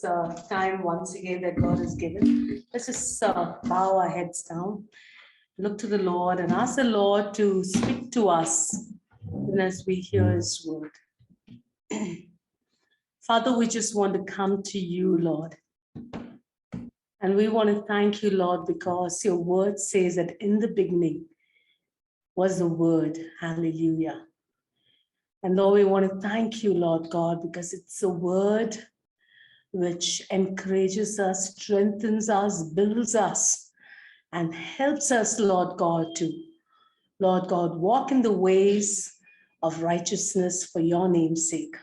time once again that God has given. Let's just bow our heads down, look to the Lord, and ask the Lord to speak to us even as we hear His word. Father, we just want to come to you, Lord. And we want to thank you, Lord, because your word says that in the beginning was the word. Hallelujah. And Lord, we want to thank you, Lord God, because it's a word which encourages us, strengthens us, builds us, and helps us, Lord God, to, Lord God, walk in the ways of righteousness for your name's sake.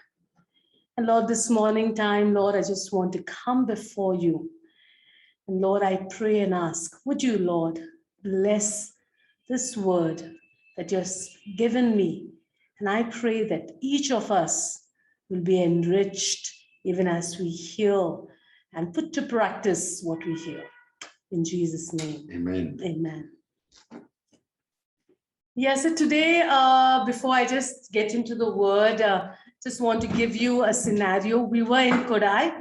And Lord, this morning time, Lord, I just want to come before you. And Lord, I pray and ask, would you, Lord, bless this word that you've given me. And I pray that each of us will be enriched even as we hear and put to practice what we hear. In Jesus' name. Amen. Amen. Yes, so today, before I just get into the word, just want to give you a scenario. We were in Kodai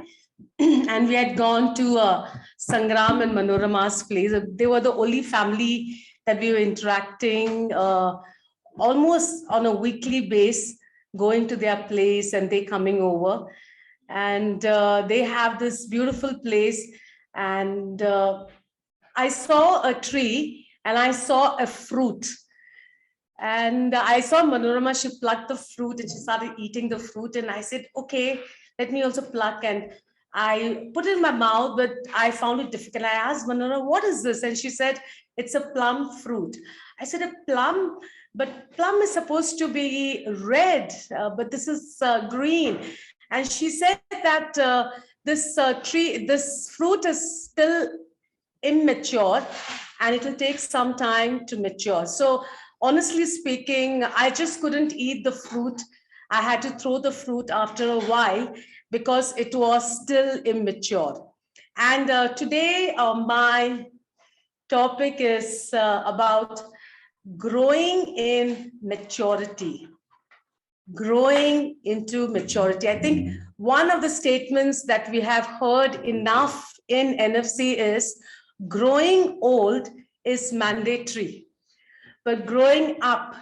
and we had gone to Sangram and Manorama's place. They were the only family that we were interacting almost on a weekly basis, going to their place and they coming over. And they have this beautiful place. And I saw a tree and I saw a fruit. And I saw Manorama, she plucked the fruit and she started eating the fruit. And I said, okay, let me also pluck. And I put it in my mouth, but I found it difficult. I asked Manorama, what is this? And she said, it's a plum fruit. I said, a plum? But plum is supposed to be red, but this is green. And she said that this fruit is still immature and it will take some time to mature. So honestly speaking, I just couldn't eat the fruit. I had to throw the fruit after a while because it was still immature. And today my topic is about growing in maturity. Growing into maturity. I think one of the statements that we have heard enough in NFC is growing old is mandatory, but growing up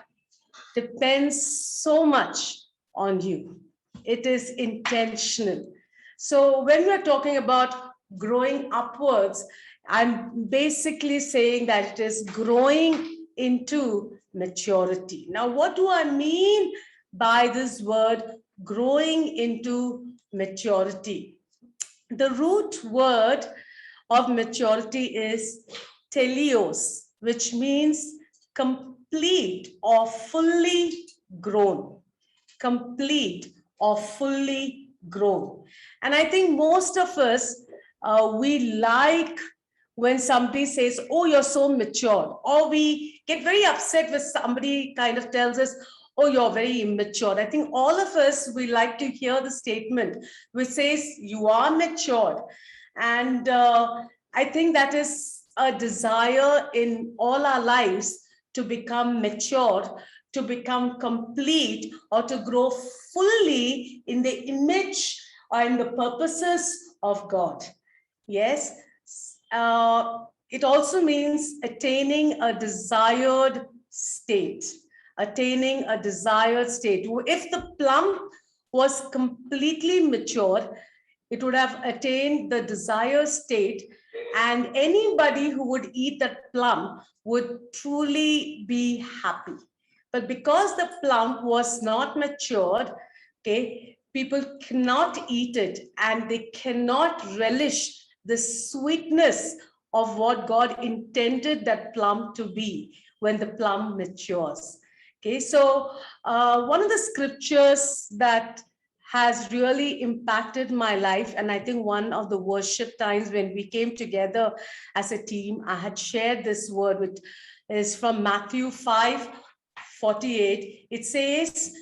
depends so much on you. It is intentional. So when we're talking about growing upwards, I'm basically saying that it is growing into maturity. Now, what do I mean by this word growing into maturity? The root word of maturity is teleos, which means complete or fully grown. Complete or fully grown. And I think most of us, we like when somebody says, oh, you're so mature, or we get very upset when somebody kind of tells us, oh, you're very immature. I think all of us, we like to hear the statement which says you are matured. And I think that is a desire in all our lives to become mature, to become complete, or to grow fully in the image or in the purposes of God. Yes. It also means attaining a desired state. Attaining a desired state. If the plum was completely mature, it would have attained the desired state, and anybody who would eat that plum would truly be happy. But because the plum was not matured, okay, people cannot eat it and they cannot relish the sweetness of what God intended that plum to be when the plum matures. Okay, so one of the scriptures that has really impacted my life, and I think one of the worship times when we came together as a team, I had shared this word, which is from Matthew 5:48. It says,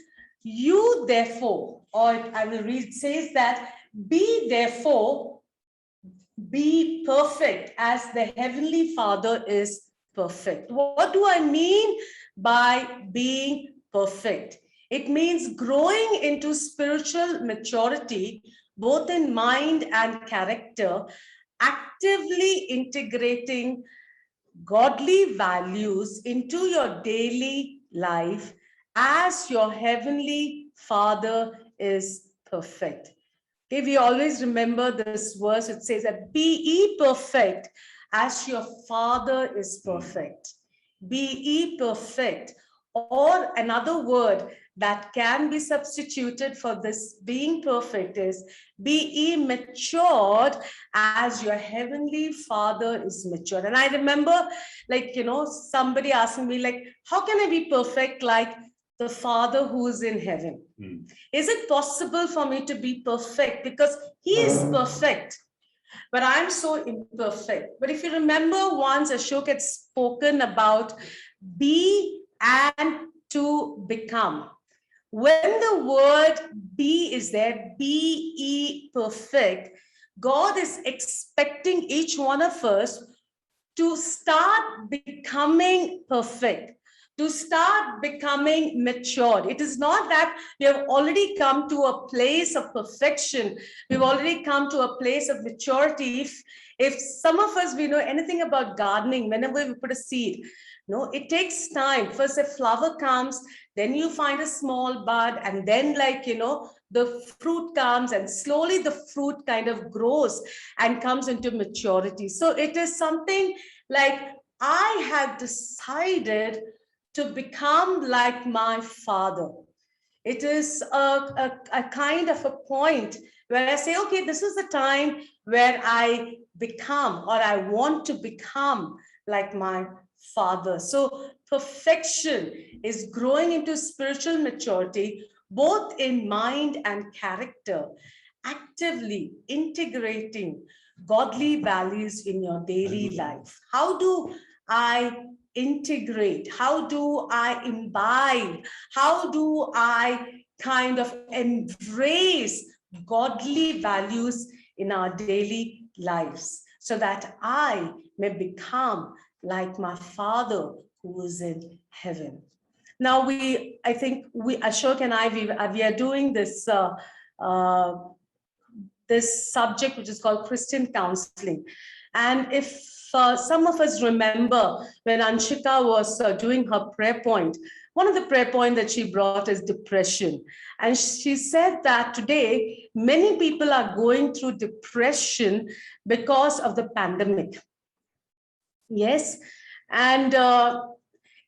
you therefore, or I will read, it says that, be therefore, be perfect as the Heavenly Father is perfect. What do I mean by being perfect? It means growing into spiritual maturity both in mind and character, actively integrating godly values into your daily life as your heavenly Father is perfect. Okay, we always remember this verse. It says that be ye perfect as your Father is perfect. Be ye perfect. Or another word that can be substituted for this being perfect is be ye matured as your heavenly Father is matured. And I remember, like, somebody asking me, like, how can I be perfect like the Father who is in heaven? Is it possible for me to be perfect? Because he is perfect, but I'm so imperfect. But if you remember once Ashok had spoken about be and to become. When the word be is there, be ye perfect, God is expecting each one of us to start becoming perfect, to start becoming matured. It is not that we have already come to a place of perfection. We've already come to a place of maturity. If some of us, we know anything about gardening, whenever we put a seed, no, it takes time. First, a flower comes, then you find a small bud, and then, the fruit comes, and slowly the fruit kind of grows and comes into maturity. So it is something like I have decided to become like my Father. It is a kind of a point where I say, okay, this is the time where I become, or I want to become like my Father. So perfection is growing into spiritual maturity, both in mind and character, actively integrating godly values in your daily life. How do I integrate? How do I imbibe? How do I kind of embrace godly values in our daily lives so that I may become like my Father who is in heaven? Now I think Ashok and I, we are doing this this subject, which is called Christian counseling. And if some of us remember when Anshika was doing her prayer point, one of the prayer points that she brought is depression. And she said that today, many people are going through depression because of the pandemic. Yes. And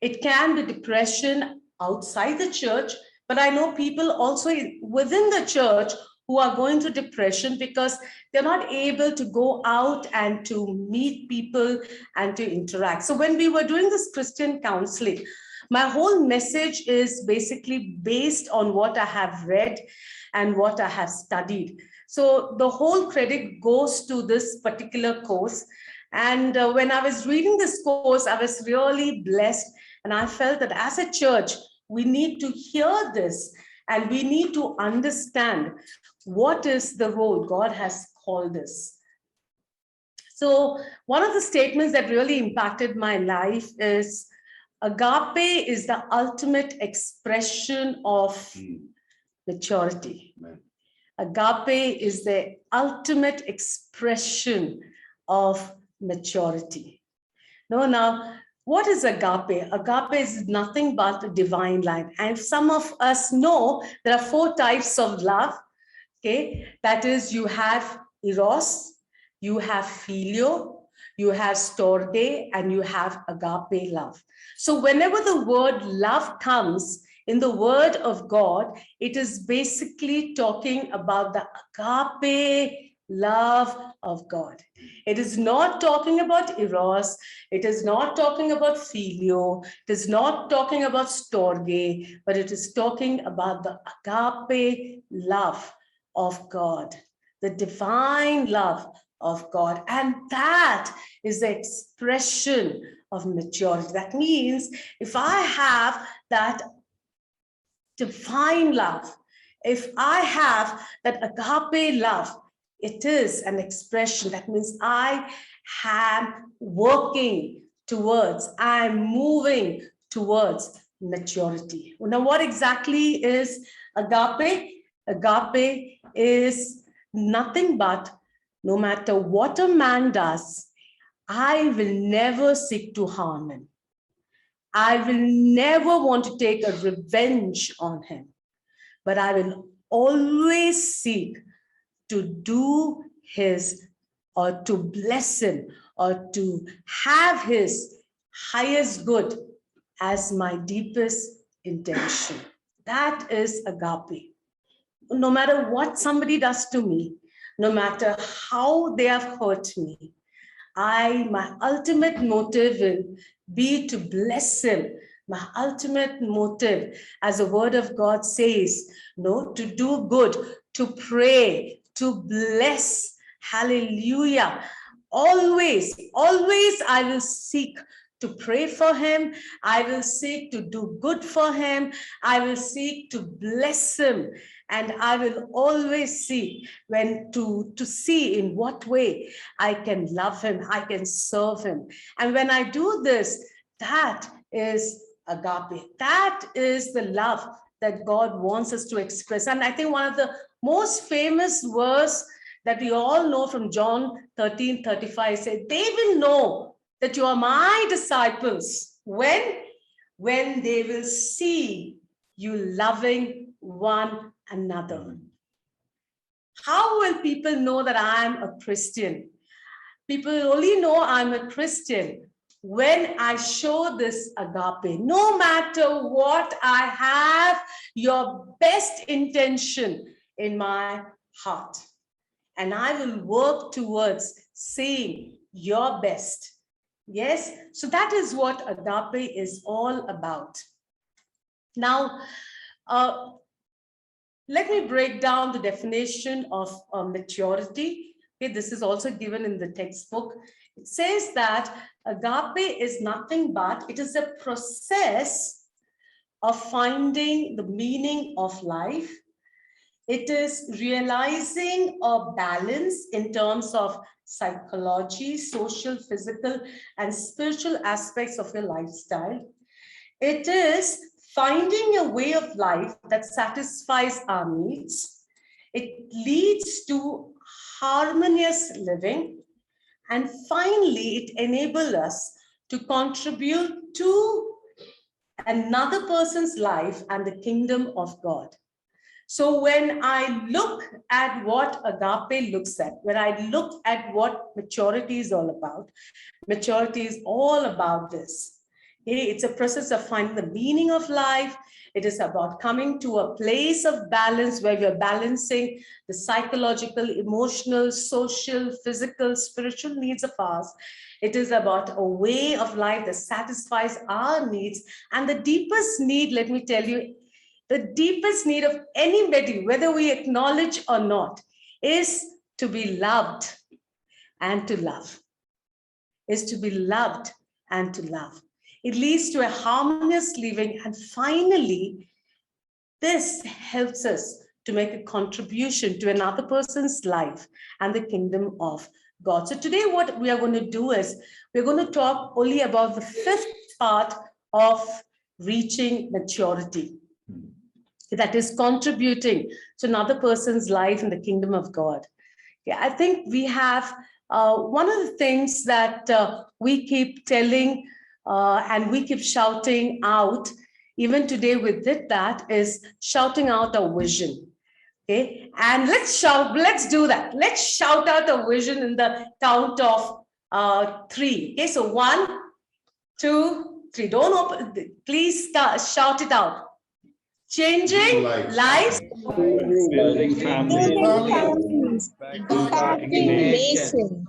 it can be depression outside the church, but I know people also within the church who are going through depression because they're not able to go out and to meet people and to interact. So when we were doing this Christian counseling, my whole message is basically based on what I have read and what I have studied. So the whole credit goes to this particular course. And when I was reading this course, I was really blessed. And I felt that as a church, we need to hear this and we need to understand what is the role God has called us. So one of the statements that really impacted my life is agape is the ultimate expression of maturity. Amen. Agape is the ultimate expression of maturity. Now, what is agape? Agape is nothing but a divine love. And some of us know there are 4 types of love. Okay, that is, you have eros, you have phileo, you have storge, and you have agape love. So whenever the word love comes in the word of God, it is basically talking about the agape love of God. It is not talking about eros. It is not talking about phileo. It is not talking about storge, but it is talking about the agape love of God, the divine love of God. And that is the expression of maturity. That means if I have that divine love, if I have that agape love, it is an expression. That means I am working towards, I'm moving towards maturity. Now, what exactly is agape? Agape is nothing but, no matter what a man does, I will never seek to harm him. I will never want to take a revenge on him, but I will always seek to do his, or to bless him, or to have his highest good as my deepest intention. That is agape. No matter what somebody does to me, no matter how they have hurt me, my ultimate motive will be to bless him. My ultimate motive, as the word of God says, to do good, to pray, to bless. Hallelujah. Always, always I will seek to pray for him. I will seek to do good for him. I will seek to bless him. And I will always seek to see in what way I can love him, I can serve him. And when I do this, that is agape. That is the love that God wants us to express. And I think one of the most famous verse that we all know from John 13:35 says, they will know that you are my disciples when they will see you loving one another. How will people know that I'm a Christian? People only know I'm a Christian when I show this agape. No matter what, I have your best intention in my heart. And I will work towards seeing your best. Yes, so that is what agape is all about. Now, let me break down the definition of maturity. Okay, this is also given in the textbook. It says that agape is nothing but, it is a process of finding the meaning of life. It is realizing a balance in terms of psychology, social, physical, and spiritual aspects of your lifestyle. It is finding a way of life that satisfies our needs. It leads to harmonious living. And finally, it enables us to contribute to another person's life and the kingdom of God. So when I look at what agape looks at, when I look at what maturity is all about, maturity is all about this. It's a process of finding the meaning of life. It is about coming to a place of balance where we're balancing the psychological, emotional, social, physical, spiritual needs of ours. It is about a way of life that satisfies our needs. And the deepest need, let me tell you, the deepest need of anybody, whether we acknowledge or not, is to be loved and to love. Is to be loved and to love. It leads to a harmonious living. And finally, this helps us to make a contribution to another person's life and the kingdom of God. So today what we are going to do is we're going to talk only about the fifth part of reaching maturity. That is contributing to another person's life in the kingdom of God. Yeah, I think we have one of the things that we keep telling and we keep shouting out, even today we did that, is shouting out our vision. Okay, and let's do that. Let's shout out our vision in the count of 3. Okay, so 1, 2, 3. Don't open, please shout it out. Changing lives, building families, nation.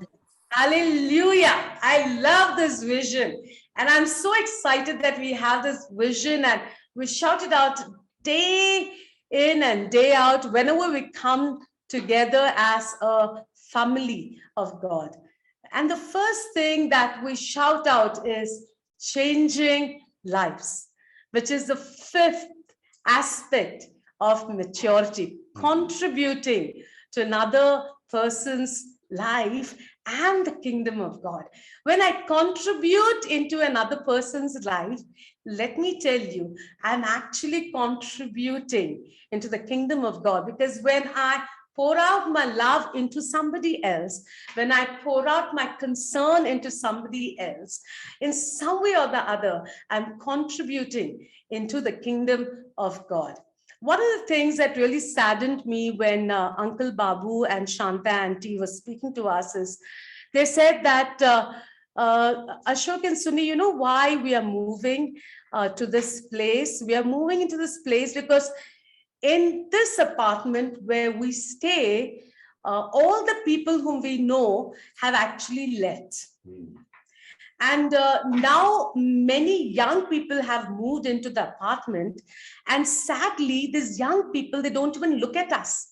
Hallelujah. I love this vision. And I'm so excited that we have this vision and we shout it out day in and day out whenever we come together as a family of God. And the first thing that we shout out is changing lives, which is the fifth aspect of maturity, contributing to another person's life and the kingdom of God. When I contribute into another person's life, let me tell you, I'm actually contributing into the kingdom of God, because when I pour out my love into somebody else, when I pour out my concern into somebody else, in some way or the other, I'm contributing into the kingdom of God. One of the things that really saddened me when Uncle Babu and Shanta Auntie were speaking to us is they said that Ashok and Suni, you know why we are moving to this place? We are moving into this place because in this apartment where we stay, all the people whom we know have actually left. And now many young people have moved into the apartment. And sadly, these young people, they don't even look at us.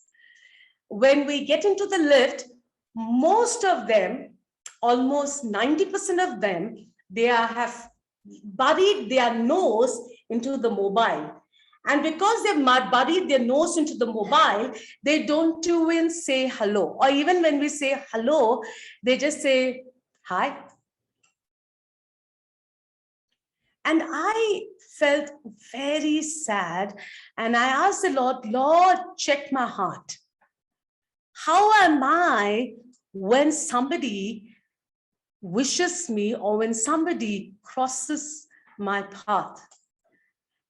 When we get into the lift, most of them, almost 90% of them, they have buried their nose into the mobile. And because they've buried their nose into the mobile, they don't even say hello. Or even when we say hello, they just say hi. And I felt very sad. And I asked the Lord, Lord, check my heart. How am I when somebody wishes me or when somebody crosses my path?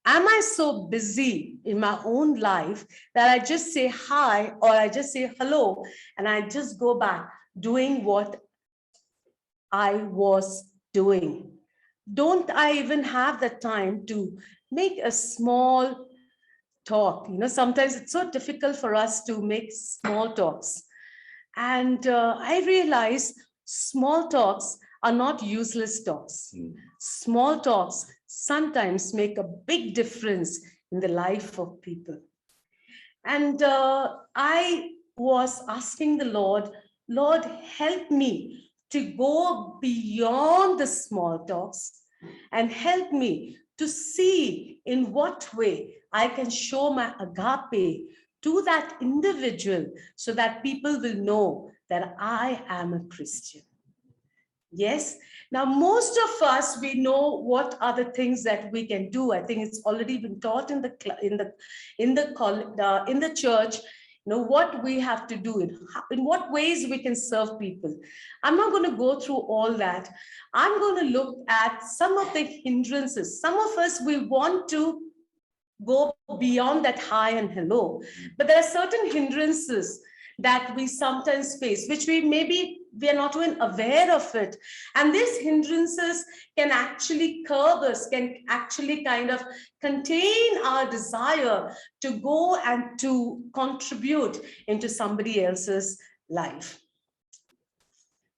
Am I so busy in my own life that I just say hi or I just say hello and I just go back doing what I was doing? Don't I even have the time to make a small talk? You know, sometimes it's so difficult for us to make small talks. And I realize small talks are not useless talks. Small talks sometimes make a big difference in the life of people. And I was asking the Lord, Lord, help me to go beyond the small talks and help me to see in what way I can show my agape to that individual so that people will know that I am a Christian. Yes. Now, most of us, we know what are the things that we can do. I think it's already been taught in the church. You know what we have to do, in what ways we can serve people. I'm not going to go through all that. I'm going to look at some of the hindrances. Some of us, we want to go beyond that hi and hello, but there are certain hindrances that we sometimes face, which we are not even aware of it. And these hindrances can actually curb us, can actually kind of contain our desire to go and to contribute into somebody else's life.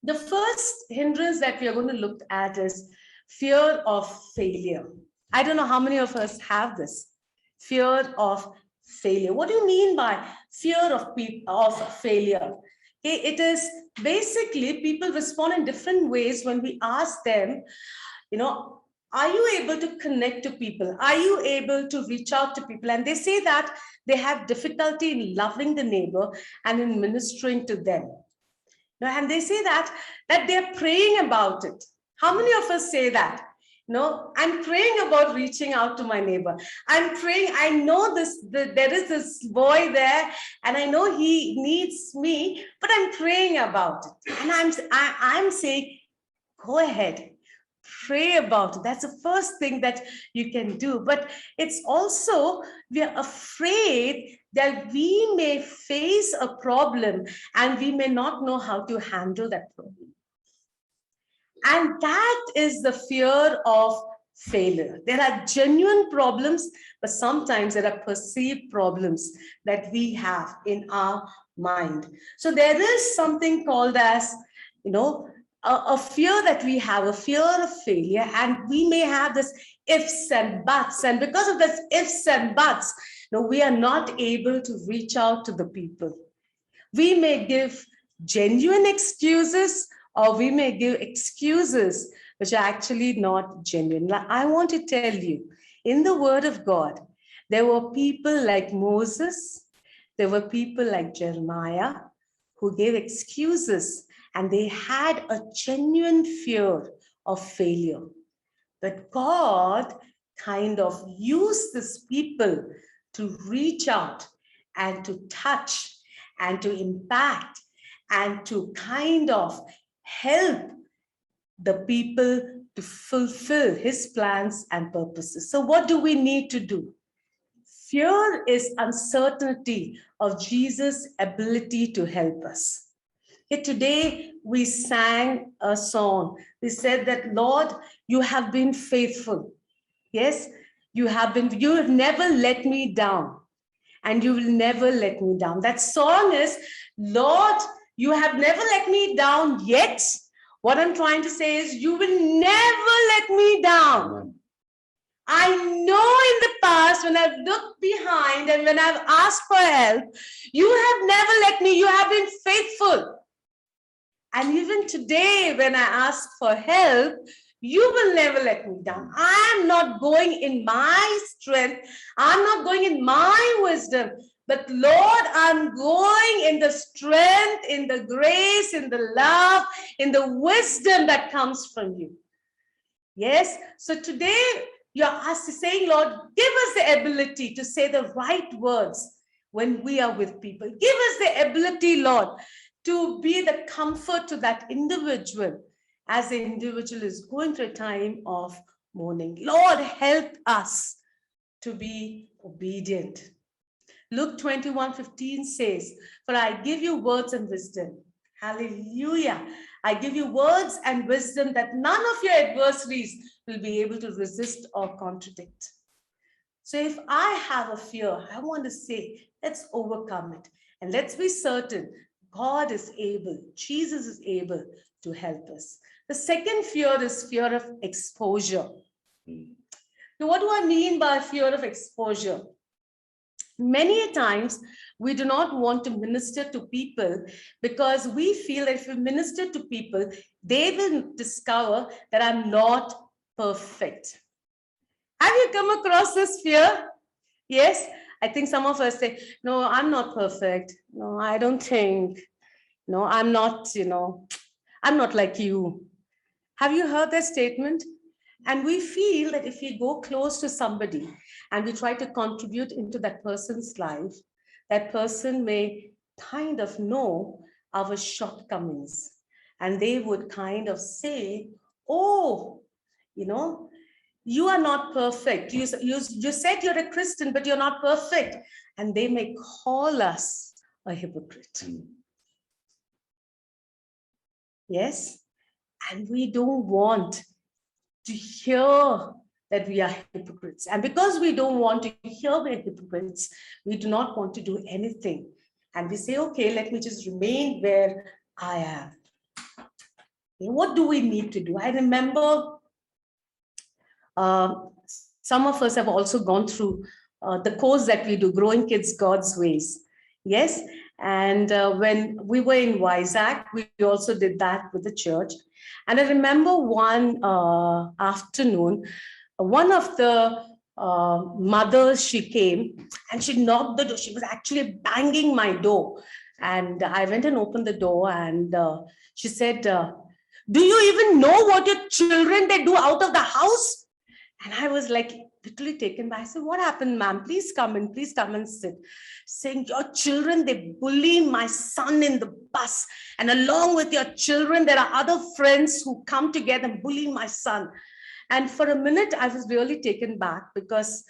The first hindrance that we are going to look at is fear of failure. I don't know how many of us have this fear of failure. What do you mean by fear of failure? Okay, it is basically people respond in different ways when we ask them, you know, are you able to connect to people? Are you able to reach out to people? And they say that they have difficulty in loving the neighbor and in ministering to them. And they say that they're praying about it. How many of us say that? No, I'm praying about reaching out to my neighbor. I'm praying. I know there is this boy there, and I know he needs me, but I'm praying about it. And I'm saying, go ahead, pray about it. That's the first thing that you can do. But it's also, we are afraid that we may face a problem and we may not know how to handle that problem. And that is the fear of failure. There are genuine problems, but sometimes there are perceived problems that we have in our mind. So there is something called as, you know, a fear that we have, a fear of failure, and we may have this ifs and buts. And because of this ifs and buts, you know, we are not able to reach out to the people. We may give genuine excuses, or we may give excuses which are actually not genuine. I want to tell you, in the Word of God, there were people like Moses, there were people like Jeremiah who gave excuses, and they had a genuine fear of failure. But God kind of used these people to reach out and to touch and to impact and to kind of help the people to fulfill his plans and purposes. So what do we need to do? Fear is uncertainty of Jesus' ability to help us. Yet today we sang a song. We said that, Lord, you have been faithful. Yes, you have never let me down, and you will never let me down. That song is, Lord, you have never let me down yet. What I'm trying to say is, you will never let me down. I know in the past when I've looked behind and when I've asked for help, you have never let me, you have been faithful. And even today, when I ask for help, you will never let me down. I am not going in my strength. I'm not going in my wisdom. But Lord, I'm going in the strength, in the grace, in the love, in the wisdom that comes from you. Yes. So today you're saying, Lord, give us the ability to say the right words when we are with people. Give us the ability, Lord, to be the comfort to that individual as the individual is going through a time of mourning. Lord, help us to be obedient. Luke 21:15 says, for I give you words and wisdom. Hallelujah. I give you words and wisdom that none of your adversaries will be able to resist or contradict. So if I have a fear, I want to say, let's overcome it. And let's be certain God is able, Jesus is able to help us. The second fear is fear of exposure. Now, what do I mean by fear of exposure? Many times we do not want to minister to people because we feel that if we minister to people, they will discover that I'm not perfect. Have you come across this fear? Yes, I think some of us say, no, I'm not perfect. No, I don't think. No, I'm not, I'm not like you. Have you heard that statement? And we feel that if we go close to somebody and we try to contribute into that person's life, that person may kind of know our shortcomings. And they would kind of say, oh, you are not perfect. You said you're a Christian, but you're not perfect. And they may call us a hypocrite. Yes? And we don't want to hear that we are hypocrites. And because we don't want to hear we're hypocrites, we do not want to do anything. And we say, okay, let me just remain where I am. What do we need to do? I remember some of us have also gone through the course that we do, Growing Kids God's Ways. Yes. And when we were in Vizag, we also did that with the church. And I remember one afternoon, one of the mothers, she came and she knocked the door. She was actually banging my door. And I went and opened the door and she said, do you even know what your children, they do out of the house? And I was like, literally taken by. I said, what happened, ma'am? Please come and sit. Saying, your children, they bully my son in the bus. And along with your children, there are other friends who come together and bully my son. And for a minute, I was really taken back because,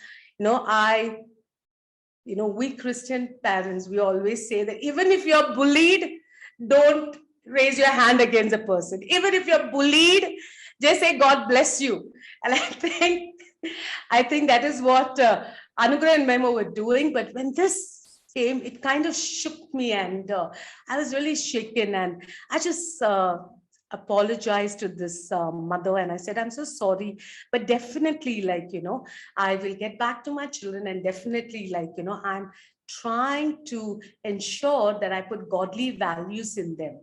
we Christian parents, we always say that even if you're bullied, don't raise your hand against a person. Even if you're bullied, just say, God bless you. And I think that is what Anugrah and Memo were doing. But when this came, it kind of shook me and I was really shaken. And I just apologized to this mother and I said, I'm so sorry, but definitely I will get back to my children and definitely I'm trying to ensure that I put godly values in them.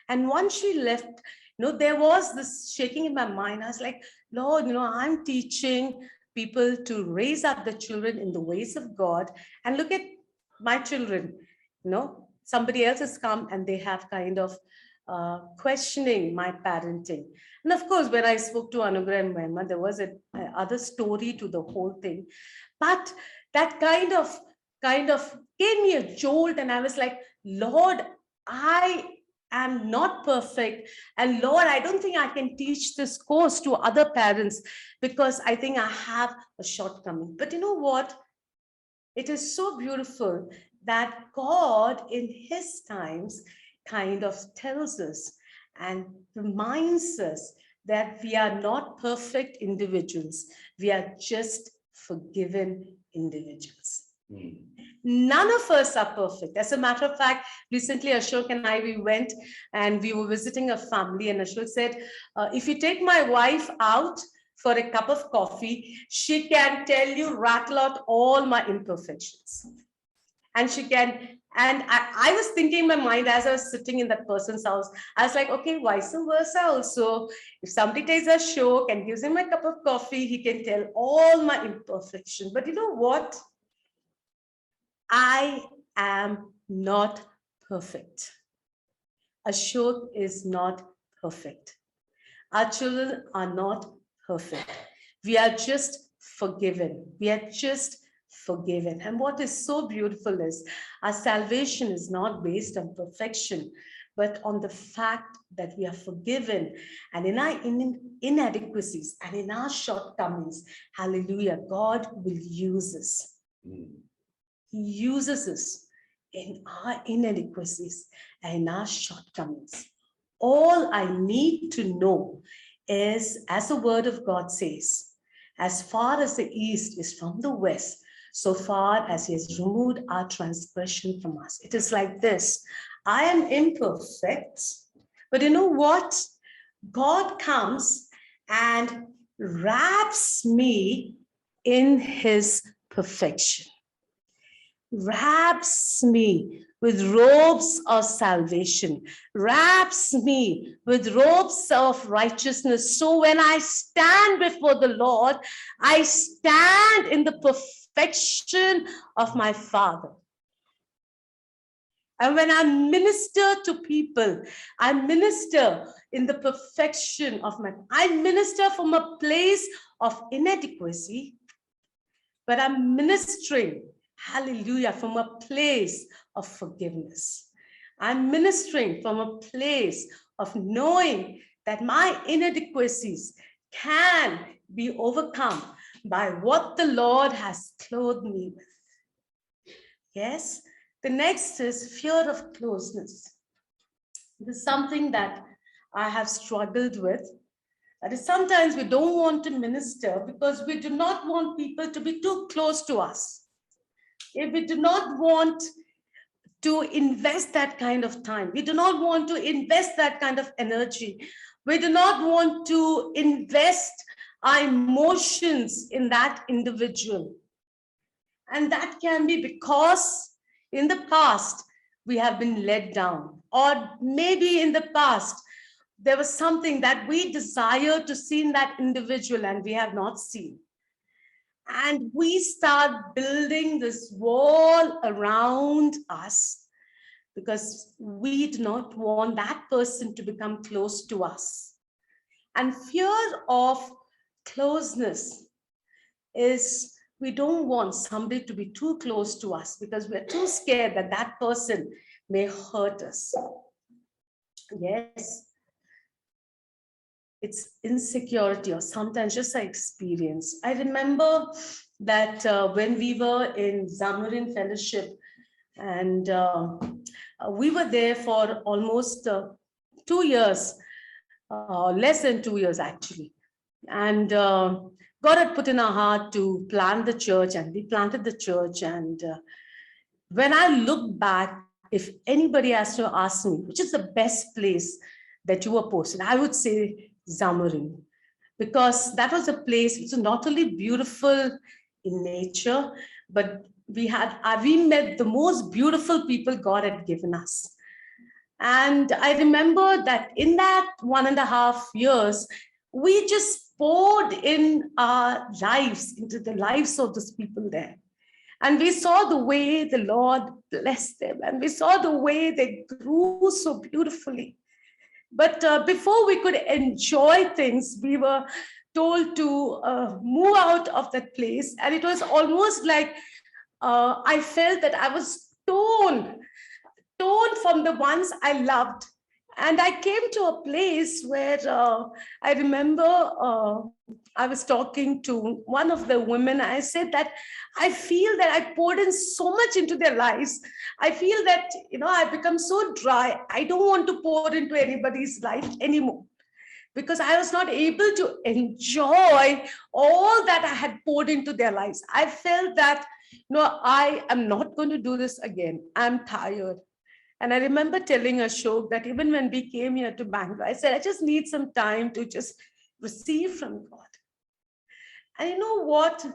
And once she left, there was this shaking in my mind. I was like, Lord, I'm teaching people to raise up the children in the ways of God. And look at my children, somebody else has come and they have kind of questioning my parenting. And of course, when I spoke to Anugrah and Mema, there was a other story to the whole thing. But that kind of gave me a jolt and I was like, Lord, I am not perfect. And Lord, I don't think I can teach this course to other parents because I think I have a shortcoming. But you know what? It is so beautiful that God in his times kind of tells us and reminds us that we are not perfect individuals. We are just forgiven individuals. None of us are perfect. As a matter of fact, recently Ashok and I, we went and we were visiting a family, and Ashok said, if you take my wife out for a cup of coffee, she can tell you, rattle out all my imperfections. And she can, and I was thinking in my mind as I was sitting in that person's house, I was like, okay, vice versa also. If somebody takes Ashok and gives him a cup of coffee, he can tell all my imperfections. But you know what? I am not perfect. Ashok is not perfect. Our children are not perfect. We are just forgiven. We are just forgiven. And what is so beautiful is our salvation is not based on perfection, but on the fact that we are forgiven. And in our inadequacies and in our shortcomings, hallelujah, God will use us. He uses us in our inadequacies and in our shortcomings. All I need to know is, as the word of God says, as far as the east is from the west, so far as he has removed our transgression from us. It is like this. I am imperfect, but you know what? God comes and wraps me in his perfection. Wraps me with robes of salvation, wraps me with robes of righteousness. So when I stand before the Lord, I stand in the perfection of my Father. And when I minister to people, I minister in the perfection of I minister from a place of inadequacy, but I'm ministering, hallelujah, from a place of forgiveness. I'm ministering from a place of knowing that my inadequacies can be overcome by what the Lord has clothed me with. Yes, the next is fear of closeness. This is something that I have struggled with. That is, sometimes we don't want to minister because we do not want people to be too close to us. If we do not want to invest that kind of time, we do not want to invest that kind of energy, we do not want to invest our emotions in that individual. And that can be because in the past we have been let down, or maybe in the past there was something that we desire to see in that individual and we have not seen. And we start building this wall around us because we do not want that person to become close to us. And fear of closeness is we don't want somebody to be too close to us because we're too scared that that person may hurt us. Yes. It's insecurity or sometimes just an experience. I remember that when we were in Zamarin Fellowship, and we were there for almost 2 years, less than 2 years actually. And God had put in our heart to plant the church, and we planted the church. And when I look back, if anybody has to ask me, which is the best place that you were posted, I would say Zamarin, because that was a place which was not only beautiful in nature, but we met the most beautiful people God had given us. And I remember that in that 1.5 years, we just poured in our lives into the lives of those people there. And we saw the way the Lord blessed them, and we saw the way they grew so beautifully. But before we could enjoy things, we were told to move out of that place. And it was almost like I felt that I was torn torn from the ones I loved. And I came to a place where I remember I was talking to one of the women. I said that I feel that I poured in so much into their lives. I feel that, I've become so dry. I don't want to pour into anybody's life anymore, because I was not able to enjoy all that I had poured into their lives. I felt that, I am not going to do this again. I'm tired. And I remember telling Ashok that even when we came here to Bangalore, I said, I just need some time to just receive from God. And you know what?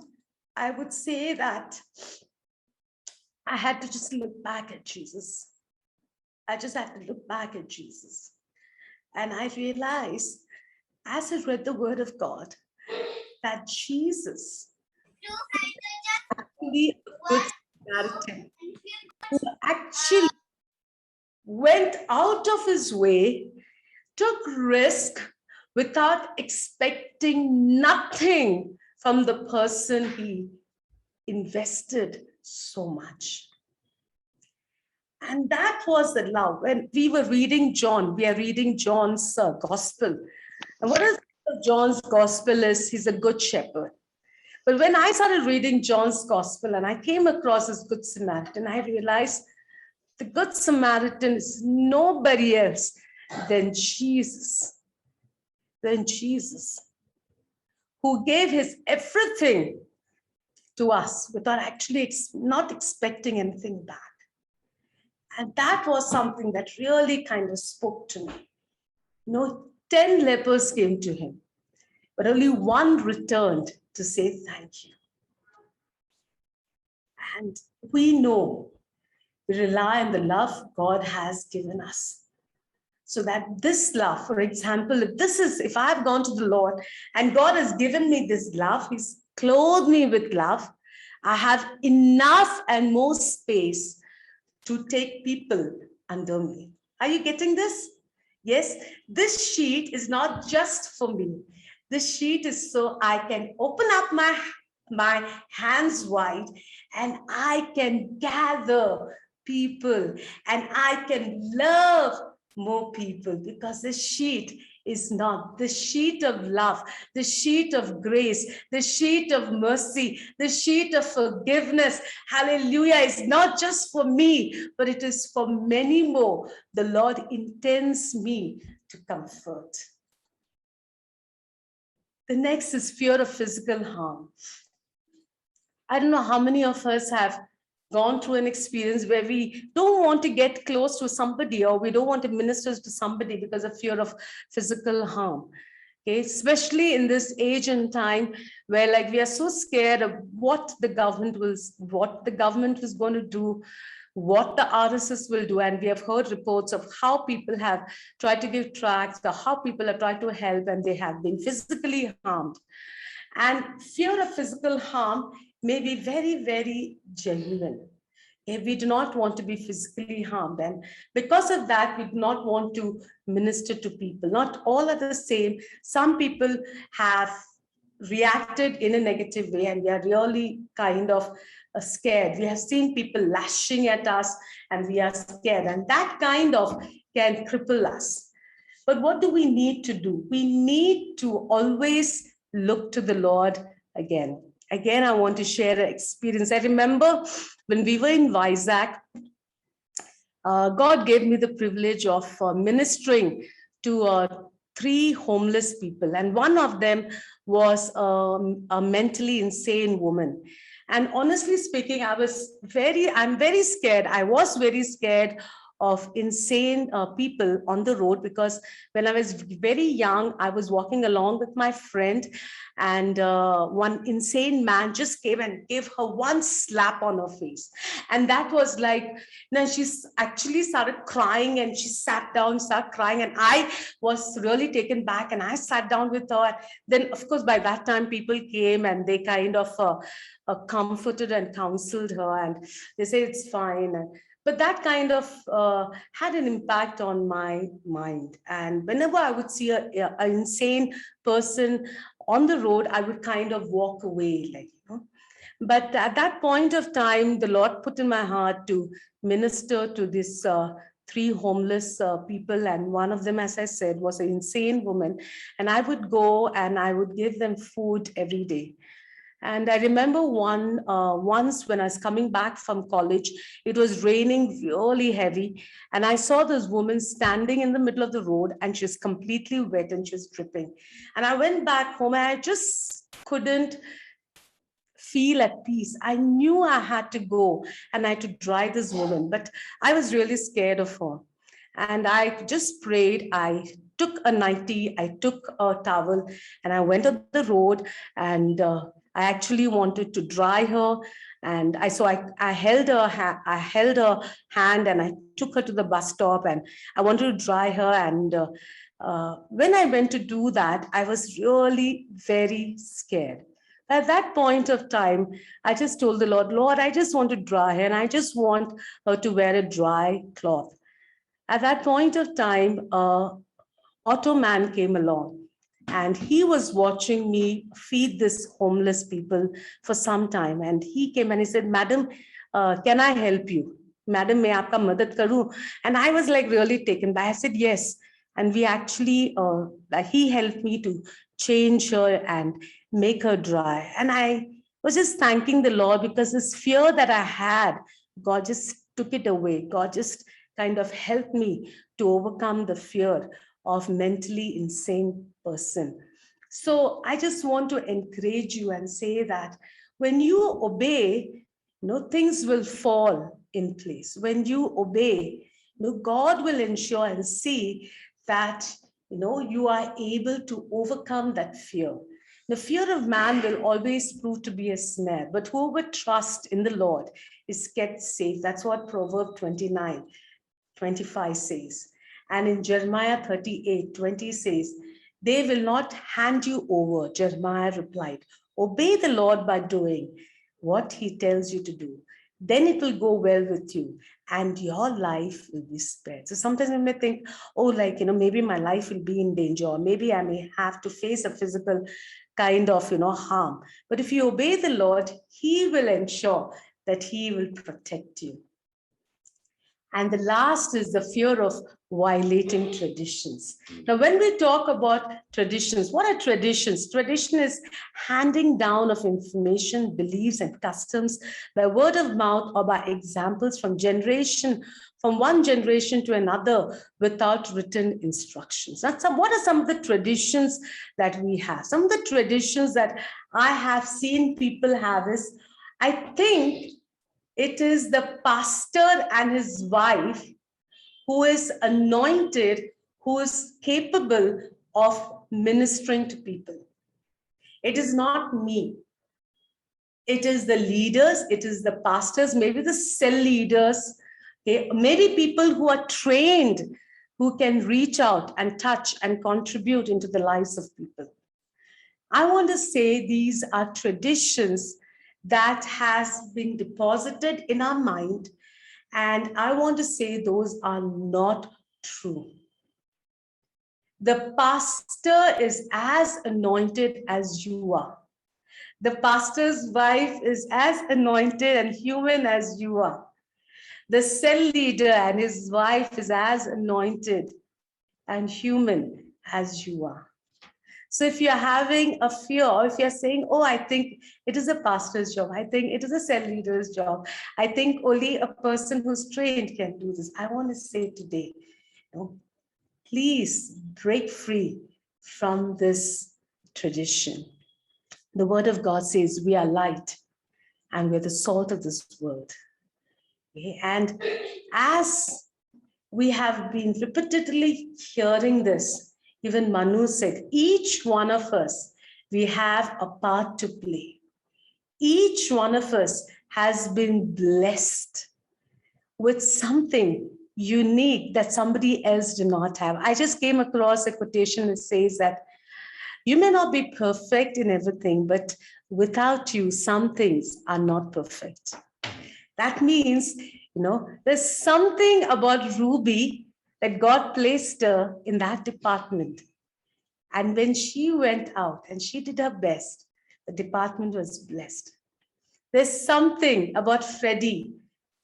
I would say that I had to just look back at Jesus. I just had to look back at Jesus. And I realized, as I read the word of God, that Jesus actually a good Samaritan who actually went out of his way, took risk without expecting nothing from the person he invested so much. And that was the love. When we were reading John, we are reading John's gospel. And what is John's gospel is, he's a good shepherd. But when I started reading John's gospel and I came across this Good Samaritan, I realized the Good Samaritan is nobody else than Jesus. Than Jesus, who gave his everything to us without actually not expecting anything back. And that was something that really kind of spoke to me. 10 lepers came to him, but only one returned to say thank you. And we know, we rely on the love God has given us. So that this love, for example, if I've gone to the Lord and God has given me this love, he's clothed me with love, I have enough and more space to take people under me. Are you getting this? Yes, this sheet is not just for me. This sheet is so I can open up my hands wide and I can gather people and I can love more people, because the sheet is not the sheet of love, the sheet of grace, the sheet of mercy, the sheet of forgiveness. Hallelujah. Is not just for me, but it is for many more. The Lord intends me to comfort. The next is fear of physical harm. I don't know how many of us have gone through an experience where we don't want to get close to somebody, or we don't want to minister to somebody because of fear of physical harm. Okay, especially in this age and time where we are so scared of what the government is going to do, what the RSS will do. And we have heard reports of how people have tried to give tracts, or how people have tried to help and they have been physically harmed. And fear of physical harm may be very, very genuine. If we do not want to be physically harmed, and because of that, we do not want to minister to people. Not all are the same. Some people have reacted in a negative way, and we are really kind of scared. We have seen people lashing at us, and we are scared, and that kind of can cripple us. But what do we need to do? We need to always look to the Lord again. Again, I want to share an experience. I remember when we were in Vizag, God gave me the privilege of ministering to 3 homeless people. And one of them was a mentally insane woman. And honestly speaking, I'm very scared. I was very scared of insane people on the road, because when I was very young, I was walking along with my friend, and one insane man just came and gave her one slap on her face. And that was she actually started crying, and she sat down, started crying, and I was really taken back, and I sat down with her. Then, of course, by that time, people came and they kind of comforted and counseled her, and they say it's fine. But that kind of had an impact on my mind. And whenever I would see an insane person on the road, I would kind of walk away, But at that point of time, the Lord put in my heart to minister to this three homeless people. And one of them, as I said, was an insane woman. And I would go and I would give them food every day. And I remember once when I was coming back from college, it was raining really heavy. And I saw this woman standing in the middle of the road and she was completely wet and she was dripping. And I went back home and I just couldn't feel at peace. I knew I had to go and I had to dry this woman, but I was really scared of her. And I just prayed. I took a nightie, I took a towel, and I went on the road, and I actually wanted to dry her. And I held her hand and I took her to the bus stop and I wanted to dry her. And when I went to do that, I was really very scared. At that point of time, I just told the Lord, I just want to dry her and I just want her to wear a dry cloth. At that point of time, auto man came along and he was watching me feed this homeless people for some time. And he came and he said, Madam, can I help you? Madam, may aapka madad karu? And I was like really taken by. I said, yes. And we actually, he helped me to change her and make her dry. And I was just thanking the Lord because this fear that I had, God just took it away. God just kind of helped me to overcome the fear of mentally insane person. So I just want to encourage you and say that when you obey, things will fall in place. When you obey, God will ensure and see that, you are able to overcome that fear. The fear of man will always prove to be a snare, but whoever trusts in the Lord is kept safe. That's what Proverbs 29:25 says. And in Jeremiah 38:20 says, they will not hand you over. Jeremiah replied, obey the Lord by doing what he tells you to do. Then it will go well with you and your life will be spared. So sometimes we may think, maybe my life will be in danger, or maybe I may have to face a physical kind of, harm. But if you obey the Lord, he will ensure that he will protect you. And the last is the fear of violating traditions. Now, when we talk about traditions, what are traditions? Tradition is handing down of information, beliefs, and customs by word of mouth or by examples from one generation to another without written instructions. What are some of the traditions that we have? Some of the traditions that I have seen people have is, I think, it is the pastor and his wife who is anointed, who is capable of ministering to people. It is not me. It is the leaders, it is the pastors, maybe the cell leaders, maybe people who are trained, who can reach out and touch and contribute into the lives of people. I want to say these are traditions that has been deposited in our mind. And I want to say those are not true. The pastor is as anointed as you are. The pastor's wife is as anointed and human as you are. The cell leader and his wife is as anointed and human as you are. So if you're having a fear, or if you're saying, oh, I think it is a pastor's job, I think it is a cell leader's job, I think only a person who's trained can do this, I want to say today, please break free from this tradition. The word of God says we are light and we're the salt of this world. Okay? And as we have been repeatedly hearing this, even Manu said, each one of us, we have a part to play. Each one of us has been blessed with something unique that somebody else did not have. I just came across a quotation that says that you may not be perfect in everything, but without you, some things are not perfect. That means, there's something about Ruby that God placed her in that department. And when she went out and she did her best, the department was blessed. There's something about Freddie,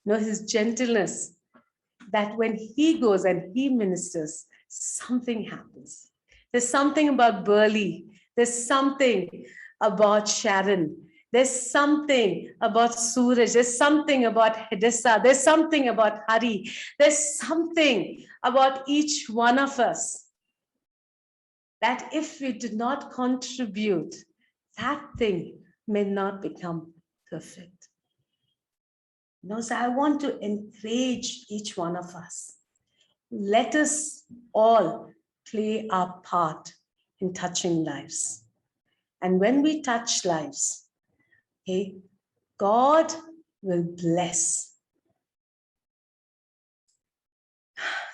his gentleness, that when he goes and he ministers, something happens. There's something about Burley. There's something about Sharon. There's something about Suraj. There's something about Hedessa. There's something about Hari. There's something about each one of us that if we do not contribute, that thing may not become perfect. So I want to encourage each one of us. Let us all play our part in touching lives. And when we touch lives, God will bless.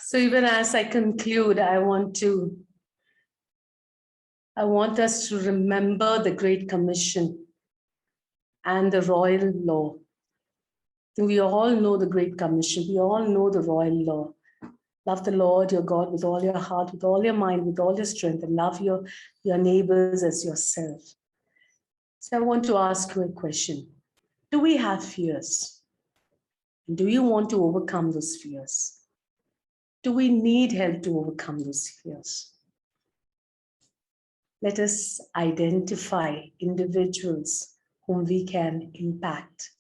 So even as I conclude, I want us to remember the Great Commission and the royal law. We all know the Great Commission. We all know the royal law. Love the Lord your God with all your heart, with all your mind, with all your strength, and love your neighbors as yourself. So I want to ask you a question. Do we have fears? Do you want to overcome those fears? Do we need help to overcome those fears? Let us identify individuals whom we can impact.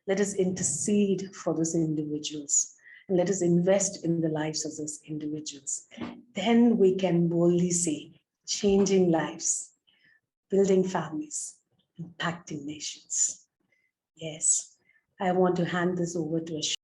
Let us intercede for those individuals. And let us invest in the lives of those individuals. Then we can boldly say, changing lives, building families, impacting nations. Yes, I want to hand this over to Ashwin.